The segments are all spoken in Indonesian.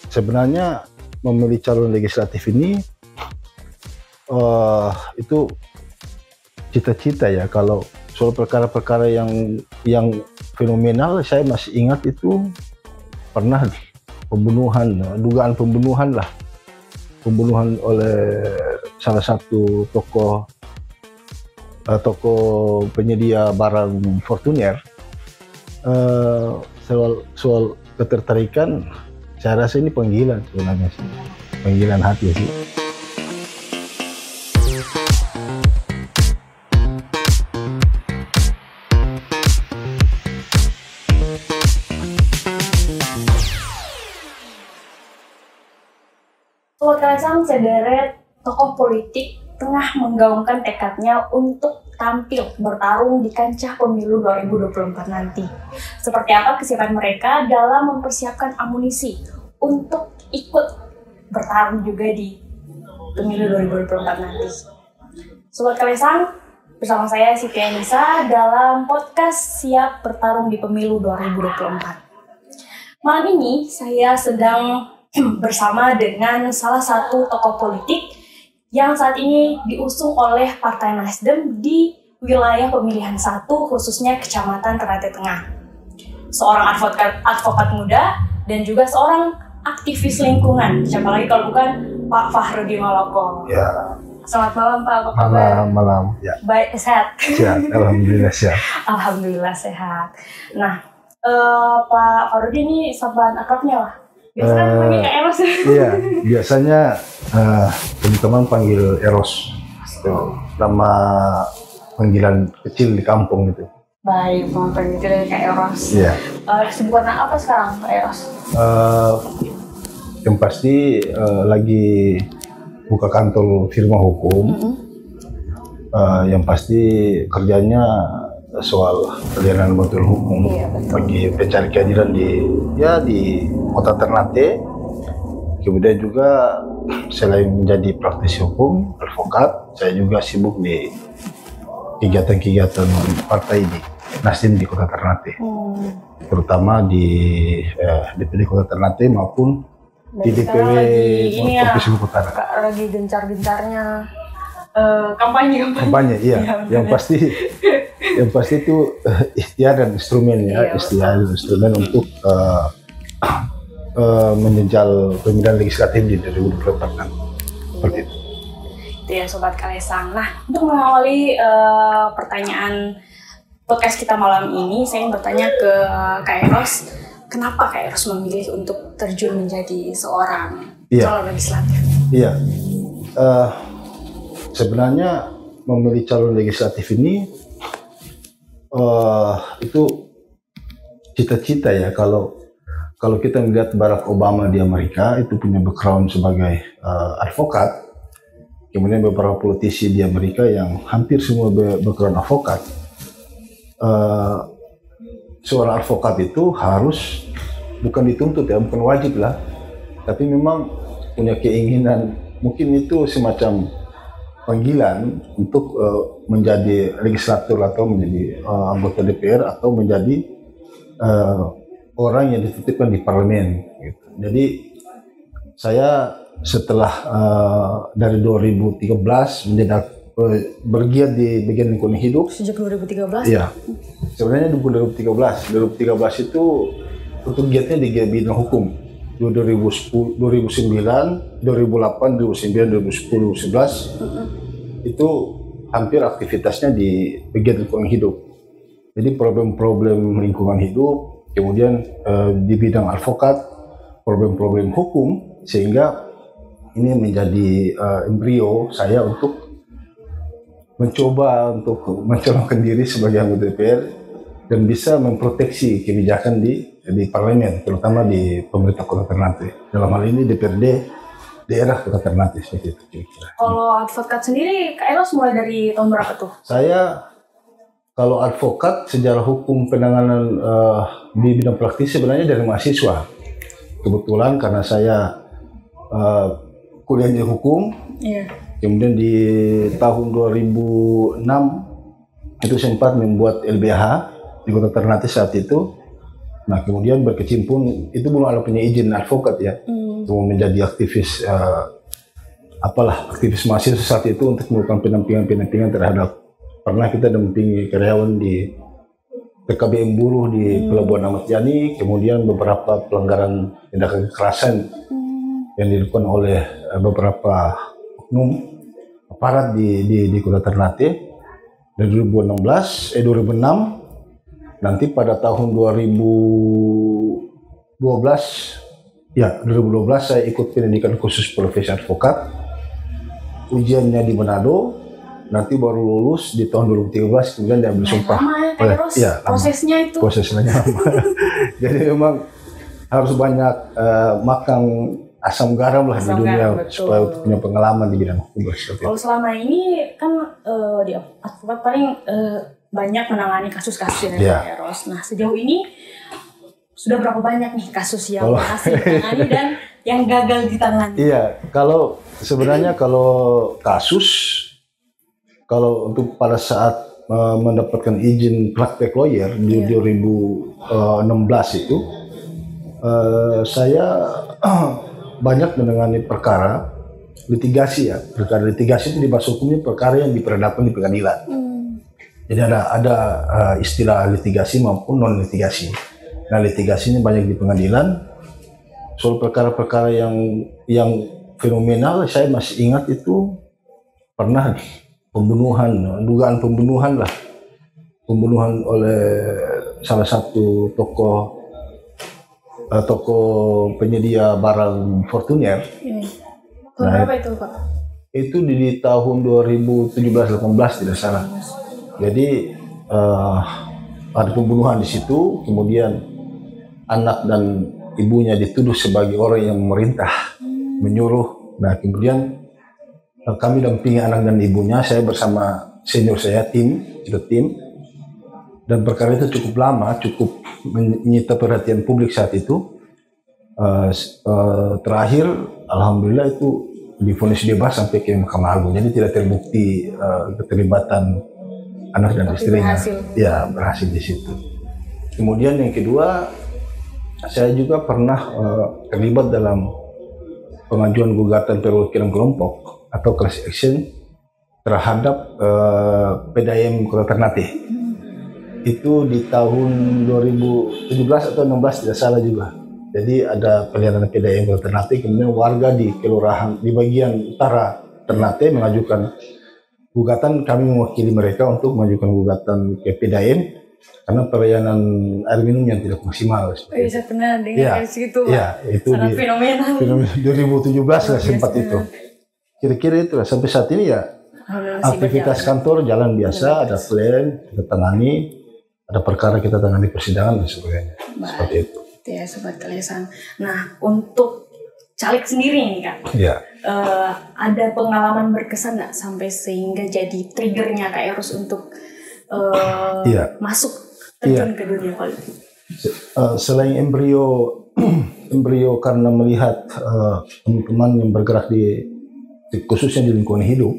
Sebenarnya memilih calon legislatif ini itu cita-cita ya. Kalau soal perkara-perkara yang fenomenal, saya masih ingat itu pernah pembunuhan, dugaan pembunuhan oleh salah satu tokoh penyedia barang Fortuner. Soal ketertarikan, saya rasa ini panggilan sebenarnya sih, panggilan hati sih. Sobat Kalesang, sederet tokoh politik tengah menggaungkan tekadnya untuk tampil bertarung di kancah pemilu 2024 nanti. Seperti apa kesiapan mereka dalam mempersiapkan amunisi untuk ikut bertarung juga di pemilu 2024 nanti. Sobat Kalesang, bersama saya Siti Anissa dalam podcast Siap Bertarung di Pemilu 2024. Malam ini saya sedang bersama dengan salah satu tokoh politik yang saat ini diusung oleh Partai Nasdem di wilayah pemilihan 1, khususnya Kecamatan Ternate Tengah. Seorang advokat muda dan juga seorang aktivis lingkungan. Siapa lagi kalau bukan Pak Fahrudin Maloko. Ya. Selamat malam Pak, apa kabar? Malam. Ya. Baik, sehat? Sehat, alhamdulillah sehat. Alhamdulillah sehat. Nah, Pak Fahrudin ini sahabat akrabnya lah. Biasanya panggil Kak Eros. Iya, biasanya teman-teman panggil Eros. Itu nama panggilan kecil di kampung itu. Baik, panggil Kak Eros. Iya. Kesibukan apa sekarang Kak Eros? Yang pasti lagi buka kantor firma hukum. Yang pasti kerjanya soal pelayanan bantuan hukum, bagi pencari keadilan di Kota Ternate. Kemudian juga selain menjadi praktisi hukum, advokat, saya juga sibuk di kegiatan-kegiatan partai di Nasdem di Kota Ternate, terutama di DPD Kota Ternate maupun di DPW Provinsi Kota. Lagi gencar-gencarnya kampanye. Iya. Yang pasti itu ikhtiar dan instrumen ya, instrumen untuk menjejal pemilihan legislatif di 2024 nanti. Seperti itu. Itu ya Sobat Kalesang. Nah, untuk mengawali pertanyaan podcast kita malam ini, saya ingin bertanya ke Kak Eros, kenapa Kak Eros memilih untuk terjun menjadi seorang calon legislatif? Iya. Sebenarnya memilih calon legislatif ini itu cita-cita ya. Kalau kita melihat Barack Obama di Amerika, itu punya background sebagai advokat. Kemudian beberapa politisi di Amerika yang hampir semua background advokat. Seorang advokat itu harus bukan dituntut ya, bukan wajib lah, tapi memang punya keinginan, mungkin itu semacam panggilan untuk menjadi legislator atau menjadi anggota DPR atau menjadi orang yang dititipkan di parlemen gitu. Jadi saya setelah dari 2013 menjadi bergiat di bagian lingkungan hidup. Sejak 2013? Iya. Sebenarnya 2013 itu untuk giatnya di bidang hukum. 2009, 2008, 2009, 2010, 2011 itu hampir aktivitasnya di bagian lingkungan hidup. Jadi problem-problem lingkungan hidup, kemudian di bidang advokat, problem-problem hukum, sehingga ini menjadi embrio saya untuk mencoba untuk mencalonkan diri sebagai anggota DPR dan bisa memproteksi kebijakan di parlemen, terutama di pemerintah Kota Ternate. Dalam hal ini DPRD daerah Kota Ternate seperti itu. Kalau advokat sendiri, Kak Eros mulai dari tahun berapa tuh? Saya kalau advokat sejarah hukum penanganan di bidang praktis sebenarnya dari mahasiswa. Kebetulan karena saya kuliah di hukum, kemudian di tahun 2006 itu sempat membuat LBH di Kota Ternate saat itu. Nah kemudian berkecimpung, itu belum ada punya izin advokat ya, untuk menjadi aktivis aktivis mahasiswa saat itu untuk melakukan pendampingan terhadap, pernah kita dampingi karyawan di PKBM buruh di Pelabuhan Ahmad Yani, kemudian beberapa pelanggaran tindakan kekerasan yang dilakukan oleh beberapa oknum aparat di Kota Ternate dari 2006. Nanti pada tahun 2012 saya ikut pendidikan khusus profesi advokat, ujiannya di Manado, nanti baru lulus di tahun 2013, kemudian diambil sumpah. Lama ya, prosesnya itu. Prosesnya lama. Jadi memang harus banyak makan asam garam lah di dunia, supaya punya pengalaman di bidang hukum. Kalau selama ini kan di advokat paling banyak menangani kasus-kasus ya, Eros. Nah sejauh ini sudah berapa banyak nih kasus yang berhasil ditangani dan yang gagal ditangani? Iya, kalau sebenarnya kalau kasus, kalau untuk pada saat mendapatkan izin praktek lawyer di 2016 itu, saya banyak menangani perkara litigasi ya. Perkara litigasi itu di bahasa hukumnya perkara yang diperhadapkan di pengadilan. Jadi ada istilah litigasi maupun non litigasi. Nah litigasinya banyak di pengadilan. Soal perkara-perkara yang fenomenal, saya masih ingat itu pernah dugaan pembunuhan oleh salah satu tokoh penyedia barang Fortuner. Berapa itu Pak? Itu di tahun 2017-18 tidak salah. Jadi ada pembunuhan di situ, kemudian anak dan ibunya dituduh sebagai orang yang memerintah, menyuruh. Nah kemudian kami dampingi anak dan ibunya, saya bersama senior saya, tim, dan perkara itu cukup lama, cukup menyita perhatian publik saat itu. Terakhir, alhamdulillah itu divonis bebas sampai ke Mahkamah Agung, jadi tidak terbukti keterlibatan anak dan istrinya. Ya, berhasil di situ. Kemudian yang kedua, saya juga pernah terlibat dalam pengajuan gugatan perwakilan kelompok atau class action terhadap PDAM Kota Ternate. Itu di tahun 2017 atau 16 tidak salah juga. Jadi ada peliharaan PDAM Kota Ternate, kemudian warga di kelurahan di bagian utara Ternate mengajukan gugatan, kami mewakili mereka untuk mengajukan gugatan ke PDAM karena pelayanan air minum yang tidak maksimal. Saya pernah dengar dari situ, ya, itu sangat fenomenal. 2017 lah sempat itu. Kira-kira itu lah. Sampai saat ini ya aktivitas kantor jalan biasa, ada plan, kita tangani, ada perkara kita tangani persidangan dan sebagainya. Seperti itu. Ya, Sobat Kalesan. Nah, untuk caleg sendiri nih Kak, ada pengalaman berkesan nggak sampai sehingga jadi triggernya Kak Eros untuk masuk terjun ke dunia politik? Selain embrio karena melihat teman-teman yang bergerak khususnya di lingkungan hidup,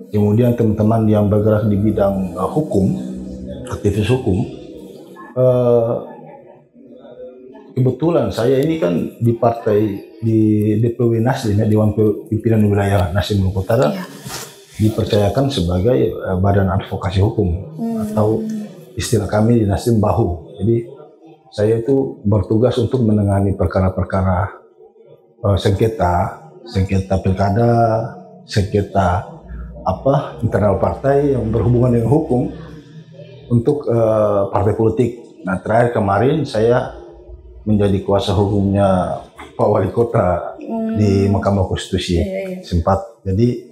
kemudian teman-teman yang bergerak di bidang hukum, aktivis hukum, kebetulan saya ini kan di partai di DPW Nasdem, Dewan Pimpinan Wilayah Nasdem Maluku Utara, dipercayakan sebagai badan advokasi hukum atau istilah kami di Nasdem bahu. Jadi saya itu bertugas untuk menangani perkara-perkara sengketa pilkada, sengketa internal partai yang berhubungan dengan hukum untuk partai politik. Nah terakhir kemarin saya menjadi kuasa hukumnya Pak Wali Kota di Mahkamah Konstitusi sempat. Jadi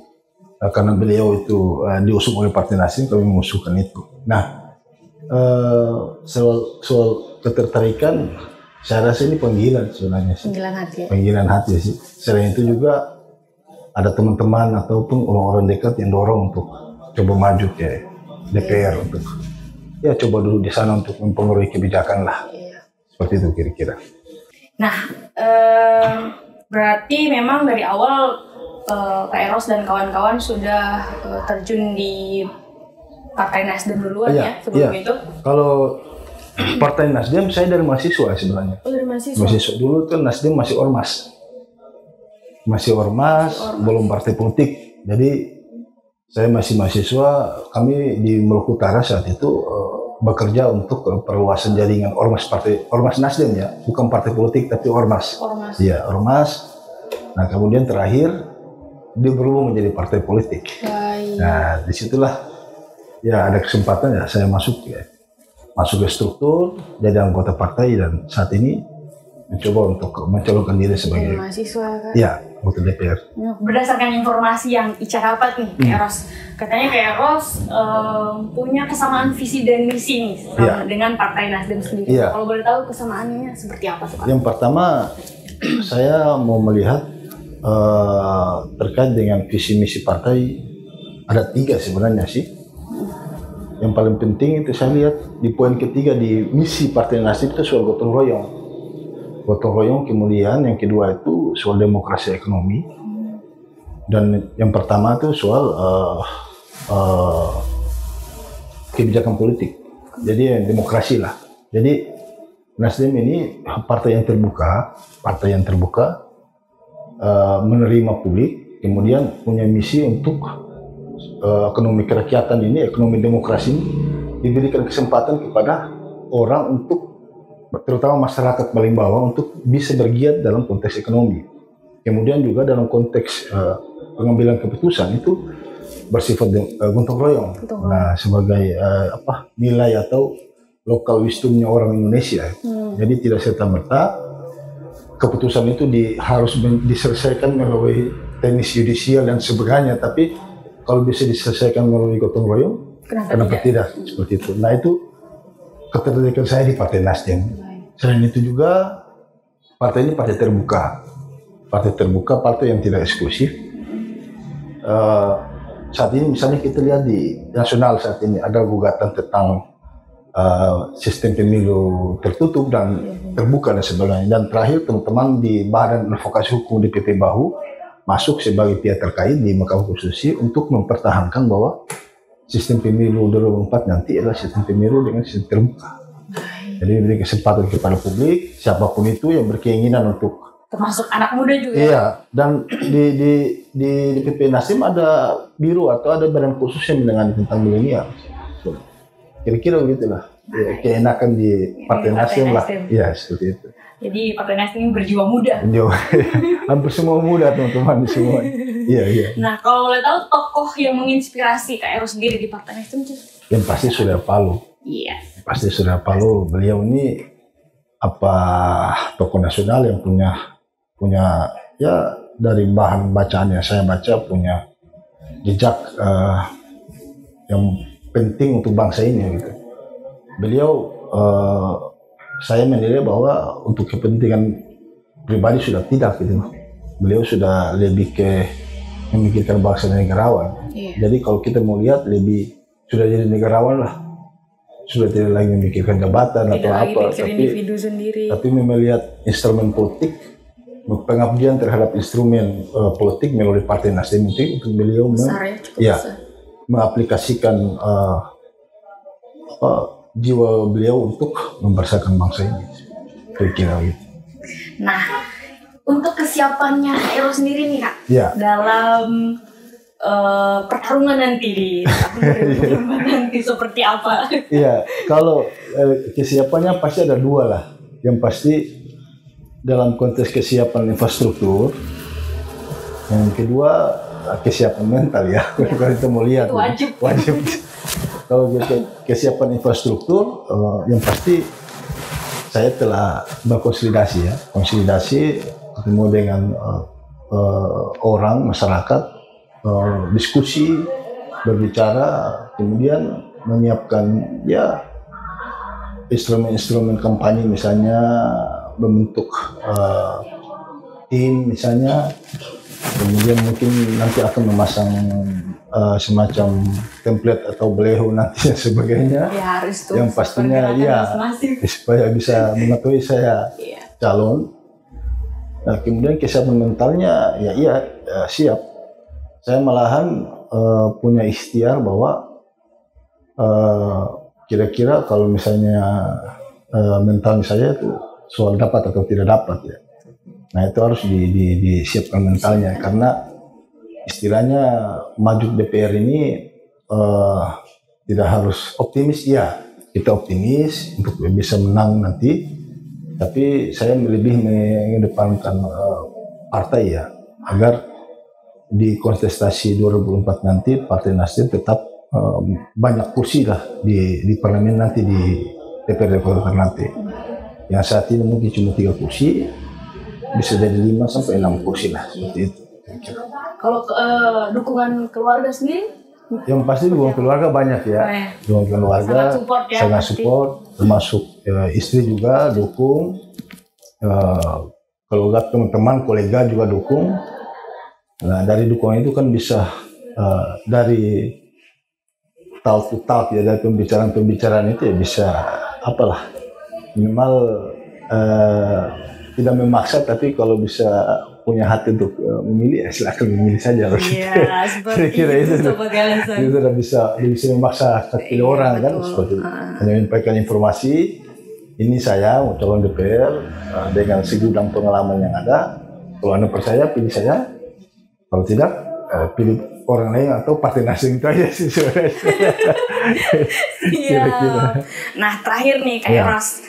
karena beliau itu diusung oleh Partai Nasdem, kami mengusulkan itu. Nah soal ketertarikan, saya rasa ini panggilan sebenarnya sih. Panggilan hati sih. Selain itu juga ada teman-teman ataupun orang-orang dekat yang dorong untuk coba maju ke DPR untuk coba dulu di sana untuk mempengaruhi kebijakan lah. Seperti itu kira-kira. Nah, berarti memang dari awal Kak Eros dan kawan-kawan sudah terjun di Partai Nasdem duluan sebelum itu? Kalau Partai Nasdem saya dari mahasiswa sebenarnya. Oh, dari mahasiswa. Mahasiswa dulu tuh Nasdem masih ormas. Masih ormas, belum partai politik. Jadi saya masih mahasiswa, kami di Maluku Utara saat itu bekerja untuk perluasan jaringan ormas Nasdem ya, bukan partai politik tapi ormas. Ormas. Iya, ormas. Nah, kemudian terakhir dia berubah menjadi partai politik. Baik. Nah, disitulah ya ada kesempatan ya saya masuk ke struktur, jadi anggota partai dan saat ini mencoba untuk mencalonkan diri sebagai mahasiswa kan? Ya, anggota DPR. Berdasarkan informasi yang Ica dapat nih, Kak Eros, katanya Kak Eros punya kesamaan visi dan misi nih dengan Partai Nasdem sendiri. Kalau boleh tahu kesamaannya seperti apa tuh, Kak? Yang pertama, saya mau melihat terkait dengan visi misi partai ada 3 sebenarnya sih. Yang paling penting itu saya lihat di poin ketiga di misi Partai Nasdem itu soal gotong royong. Gotong royong, kemudian yang kedua itu soal demokrasi ekonomi, dan yang pertama itu soal kebijakan politik. Jadi demokrasi lah. Jadi Nasdem ini partai yang terbuka, menerima publik, kemudian punya misi untuk ekonomi kerakyatan ini, ekonomi demokrasi ini diberikan kesempatan kepada orang untuk, terutama masyarakat paling bawah, untuk bisa bergiat dalam konteks ekonomi. Kemudian juga dalam konteks pengambilan keputusan itu bersifat gotong royong. Nah, sebagai nilai atau lokal wisdomnya orang Indonesia. Jadi tidak serta-merta keputusan itu harus diselesaikan melalui teknis yudisial dan sebagainya, tapi kalau bisa diselesaikan melalui gotong royong, kenapa tidak? Seperti itu. Nah, itu ketertarikan saya di Partai Nasdem. Selain itu juga partai ini partai terbuka, partai yang tidak eksklusif. Saat ini misalnya kita lihat di nasional saat ini ada gugatan tentang sistem pemilu tertutup dan terbuka dan sebagainya. Dan terakhir teman-teman di Badan Advokasi Hukum DPP Bahu masuk sebagai pihak terkait di Mahkamah Konstitusi untuk mempertahankan bahwa sistem pemilu 2024 nanti adalah sistem pemilu dengan sistem terbuka. Jadi memberi kesempatan kepada publik, siapapun itu yang berkeinginan untuk, termasuk anak muda juga. Iya, dan di DPP Nasdem ada biro atau ada badan khusus yang menangani tentang milenial. Kira-kira begitulah. Ya, keenakan di Partai Nasdem lah. Iya, seperti itu. Jadi Partai Nasdem berjiwa muda. Hampir semua muda teman-teman di semua. Iya. Nah, kalau boleh tahu tokoh yang menginspirasi Kak Eros sendiri di Partai Nasdem? Yang pasti Surya Paloh. Iya. Pasti Surya Paloh. Beliau ini tokoh nasional yang punya ya dari bahan bacaan yang saya baca punya jejak yang penting untuk bangsa ini gitu. Beliau saya menilai bahwa untuk kepentingan pribadi sudah tidak gitu. Beliau sudah lebih ke memikirkan bangsa dan negarawan. Jadi kalau kita mau lihat sudah jadi negarawan lah. Sudah tidak lagi memikirkan jabatan atau apa, tapi melihat instrumen politik, pengabdian terhadap instrumen politik melalui Partai Nasdem itu untuk beliau mengaplikasikan jiwa beliau untuk membersihkan bangsa ini. Kira-kira gitu. Nah, untuk kesiapannya Eros sendiri nih Kak, dalam pertarungan nanti di nanti seperti apa? Iya, kalau kesiapannya pasti ada 2 lah. Yang pasti dalam konteks kesiapan infrastruktur, yang kedua kesiapan mental ya. Kalau kita mau lihat wajib. Kalau kesiapan infrastruktur, yang pasti saya telah konsolidasi ketemu dengan orang masyarakat. Diskusi, berbicara, kemudian menyiapkan instrumen-instrumen kampanye, misalnya membentuk tim misalnya, kemudian mungkin nanti akan memasang semacam template atau baleho nanti dan sebagainya. Harus tuh. Yang pastinya supaya bisa mengetahui saya calon. Nah, kemudian kesiapan mentalnya siap. Saya malahan punya ikhtiar bahwa kira-kira kalau misalnya mentalnya saya itu soal dapat atau tidak dapat ya. Nah itu harus disiapkan mentalnya, karena istilahnya maju DPR ini tidak harus optimis ya, kita optimis untuk bisa menang nanti, tapi saya lebih mengedepankan partai ya, agar di kontestasi 2004 nanti Partai Nasdem tetap banyak kursi lah di parlemen nanti, di DPRD Kota Ternate. Yang saat ini mungkin cuma 3 kursi, bisa jadi 5 sampai 6 kursi lah, seperti itu. Kalau dukungan keluarga sendiri? Yang pasti dukungan keluarga banyak ya. Dukungan keluarga sangat support ya, sangat support, termasuk istri juga dukung. Kalau lihat teman-teman, kolega juga dukung. Nah dari dukungan itu kan bisa dari talk to talk ya, dari pembicaraan itu ya bisa apalah, minimal tidak memaksa, tapi kalau bisa punya hati untuk memilih, ya silakan memilih saja. Iya, seperti itu Sobat LSM. Itu tidak bisa memaksa hati orang kan, seperti hanya menyampaikan informasi. Ini saya mau calon DPR dengan segudang pengalaman yang ada. Kalau Anda percaya, pilih saya. Kalau tidak, pilih orang lain atau Partai Nasdem itu aja sih sebenarnya. Iya. Nah terakhir nih Kak Eros,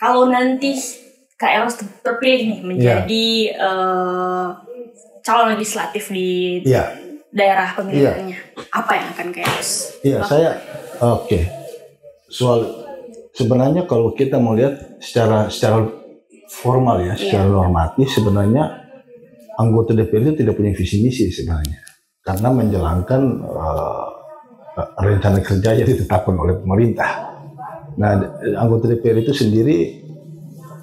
kalau nanti Kak Eros terpilih nih menjadi calon legislatif di daerah pemilihannya, apa yang akan Kak Eros? Iya, saya soal sebenarnya kalau kita mau lihat secara formal ya, secara normatif sebenarnya anggota DPR itu tidak punya visi misi sebenarnya, karena menjalankan rencana kerja yang ditetapkan oleh pemerintah. Nah, anggota DPR itu sendiri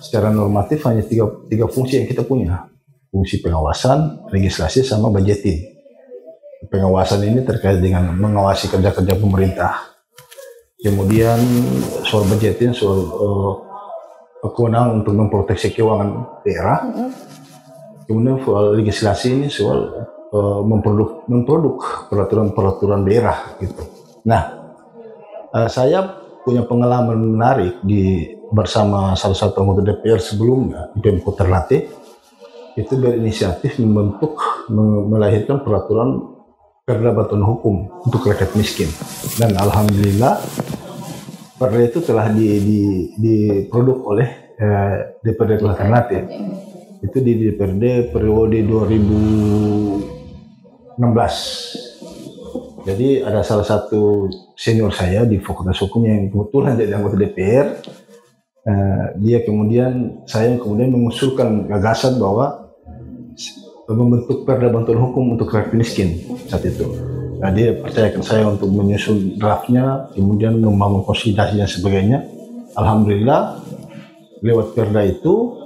secara normatif hanya tiga fungsi yang kita punya. Fungsi pengawasan, legislasi, sama budgeting. Pengawasan ini terkait dengan mengawasi kerja-kerja pemerintah. Kemudian soal budgeting, soal kewenangan untuk memproteksi keuangan daerah. Kemudian soal legislasi ini soal memproduk peraturan-peraturan daerah gitu. Nah, saya punya pengalaman menarik bersama salah satu anggota DPR sebelumnya di Pemkot Ternate, itu berinisiatif melahirkan peraturan Perda Bantuan Hukum untuk rakyat miskin, dan alhamdulillah perda itu telah diproduk oleh DPRD Kota Ternate. Itu di DPRD periode 2016. Jadi ada salah satu senior saya di Fakultas Hukum yang kebetulan jadi anggota DPR. Saya kemudian mengusulkan gagasan bahwa membentuk Perda Bantuan Hukum untuk rakyat miskin saat itu. Nah, dia percayakan saya untuk menyusun draftnya, kemudian membangun konsolidasi dan sebagainya. Alhamdulillah lewat Perda itu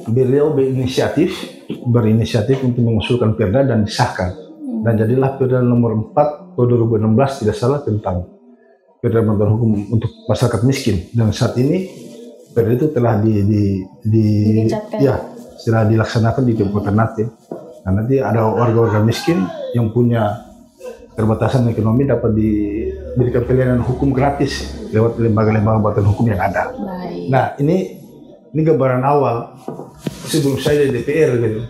beliau berinisiatif untuk mengusulkan Perda dan disahkan. Dan jadilah Perda nomor 4 tahun 2016 tidak salah tentang Perda Bantuan Hukum untuk masyarakat miskin. Dan saat ini Perda itu telah setelah dilaksanakan di Kabupaten Ternate. Nah, nanti ada warga-warga miskin yang punya keterbatasan ekonomi dapat diberikan pelayanan hukum gratis lewat lembaga-lembaga bantuan hukum yang ada. Baik. Nah, ini gambaran awal sebelum saya di DPR gitu.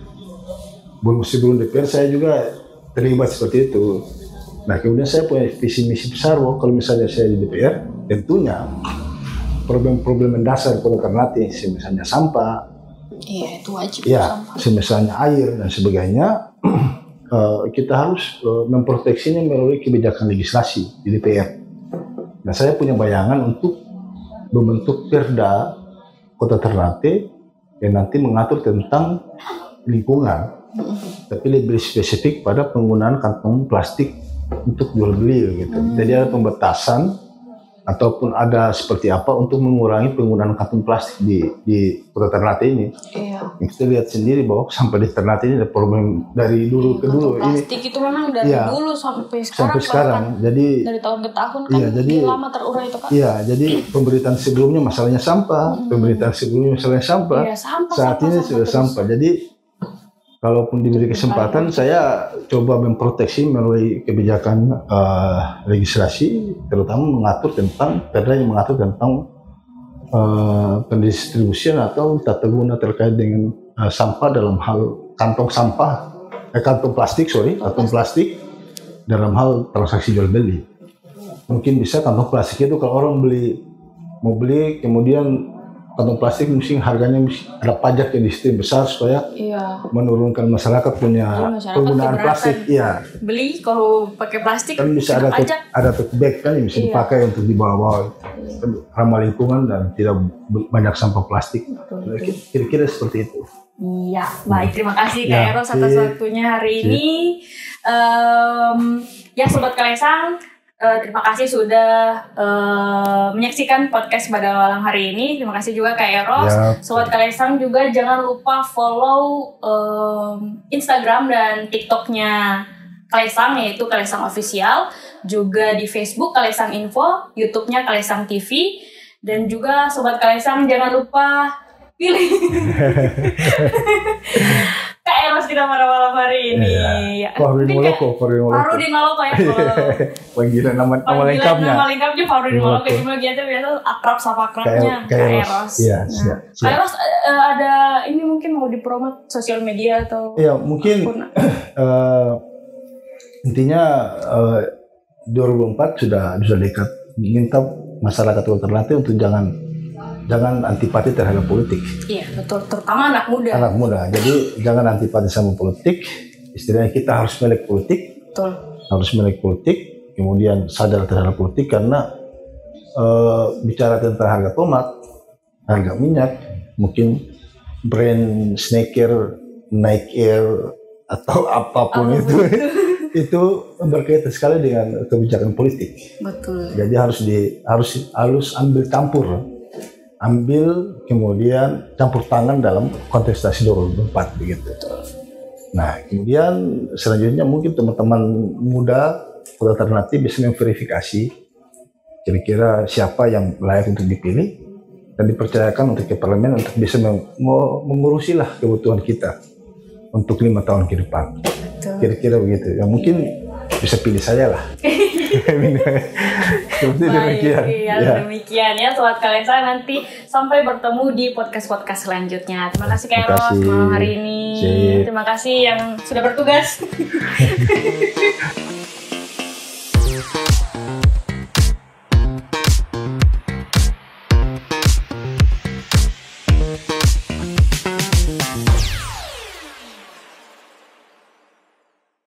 Sebelum DPR saya juga terlibat seperti itu. Nah, kemudian saya punya visi misi besar bahwa kalau misalnya saya di DPR, tentunya problem-problem mendasar Kota Ternate, misalnya sampah, itu wajib. Misalnya air dan sebagainya, kita harus memproteksinya melalui kebijakan legislasi di DPR. Nah, saya punya bayangan untuk membentuk Perda Kota Ternate yang nanti mengatur tentang lingkungan, tapi lebih spesifik pada penggunaan kantong plastik untuk jual beli gitu. Jadi ada pembatasan ataupun ada seperti apa untuk mengurangi penggunaan kantong plastik di Kota Ternate ini. Kita lihat sendiri bahwa sampai di Ternate ini ada problem dari dulu ke dulu. Plastik itu memang dari dulu sampai sekarang. Jadi dari tahun ke tahun kan lama terurai itu kan. Iya, jadi pemberitaan sebelumnya masalahnya sampah, saat ini sudah sampah. Jadi kalaupun diberi kesempatan, saya coba memproteksi melalui kebijakan legislasi, terutama mengatur tentang Perda yang mengatur tentang pendistribusian atau tata guna terkait dengan sampah dalam hal kantong plastik dalam hal transaksi jual beli. Mungkin bisa kantong plastik itu kalau orang mau beli kemudian kantong plastik mesti harganya ada pajak yang di situ besar supaya menurunkan masyarakat punya penggunaan plastik. Iya. Beli kalau pakai plastik kan bisa ada tote bag kan yang bisa dipakai untuk dibawa ramah lingkungan dan tidak banyak sampah plastik. Kira-kira seperti itu. Iya, baik, terima kasih Kak Eros atas waktunya hari ini. Ya Sobat Kalesang, terima kasih sudah menyaksikan podcast pada malam hari ini. Terima kasih juga Kak Eros. Sobat Kalesang juga jangan lupa follow Instagram dan TikToknya Kalesang, yaitu Kalesang Official. Juga di Facebook Kalesang Info, YouTube-nya Kalesang TV. Dan juga Sobat Kalesang jangan lupa pilih Kak Eros kita pada malam hari ini. Fahrudin Maloko ya. Panggilan nama lengkapnya. Nama lengkapnya Fahrudin Maloko. Cuma kita biasa akrab sama akrabnya Kak Eros. Iya, Kak Eros ada ini mungkin mau dipromot sosial media atau? Iya, mungkin intinya 2024 sudah dekat. Minta masyarakat alternatif untuk jangan antipati terhadap politik. Iya, betul. Terutama anak muda. Anak muda. Jadi jangan antipati sama politik. Istilahnya kita harus melek politik. Betul. Harus melek politik. Kemudian sadar terhadap politik karena bicara tentang harga tomat, harga minyak, mungkin brand Sneaker, Nike Air atau apapun itu berkaitan sekali dengan kebijakan politik. Betul. Jadi harus ambil campur. Kemudian campur tangan dalam kontestasi 2024 begitu. Nah, kemudian selanjutnya mungkin teman-teman muda alternatif bisa memverifikasi kira-kira siapa yang layak untuk dipilih dan dipercayakan untuk ke parlemen untuk bisa mengurusi lah kebutuhan kita untuk 5 tahun ke depan. Kira-kira begitu. Ya mungkin bisa pilih saya lah. Seperti demikian. Demikian ya Sobat Kalesang, nanti sampai bertemu di podcast selanjutnya. Terima kasih Kak Eros malam hari ini. Terima kasih yang sudah bertugas.